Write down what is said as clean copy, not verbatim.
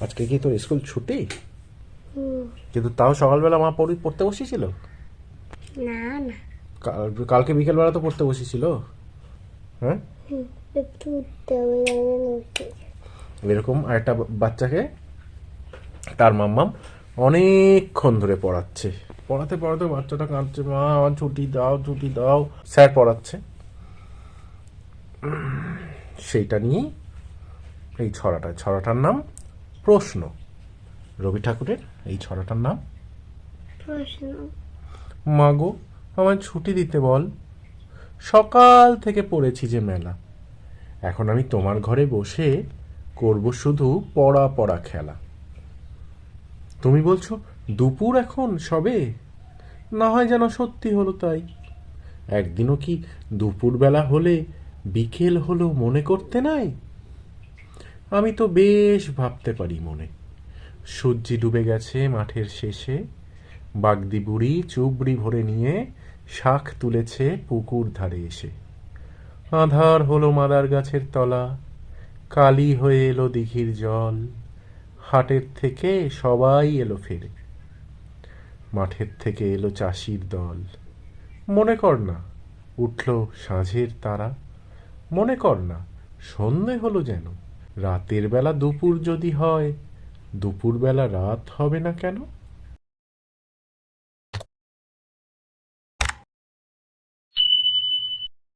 আজকে কি তোর স্কুল ছুটি? কিন্তু তাও সকালবেলা মা পড়তে বসেছিল। না না, কালকে বিকেলবেলা তো পড়তে বসেছিল। হ্যাঁ, একটু উঠতে হবে, এরকম আরেকটা বাচ্চাকে তার মাম্মাম অনেকক্ষণ ধরে পড়াচ্ছে। পড়াতে পড়াতে বাচ্চাটা কাঁদছে, মা আমার ছুটি দাও, ছুটি দাও। স্যার পড়াচ্ছে, সেইটা নিয়েই এই ছড়াটার নাম প্রশ্ন। রবি ঠাকুরের এই ছড়াটার নাম প্রশ্ন। মা গো, আমায় ছুটি দিতে বল, সকাল থেকে পড়েছি যে মেলা। এখন আমি তোমার ঘরে বসে করব শুধু পড়া পড়া খেলা। তুমি বলছো দুপুর এখন সবে, না হয় যেন সত্যি হলো তাই। একদিনও কি দুপুরবেলা হলে বিকেল হলো মনে করতে নাই? আমি তো বেশ ভাবতে পারি মনে। সূর্যি ডুবে গেছে মাঠের শেষে, বাগদি বুড়ি চুবড়ি ভরে নিয়ে শাখ তুলেছে পুকুর ধারে এসে। আঁধার হলো মাদার গাছের তলা, কালি হয়ে এলো দিঘির জল। হাটের থেকে সবাই এলো ফেরে, মাঠের থেকে এলো চাষির দল। মনে কর না উঠল সাঁঝের তারা, মনে কর না সন্ধে হলো যেন। রাতের বেলা দুপুর যদি হয়, দুপুরবেলা রাত হবে না কেন?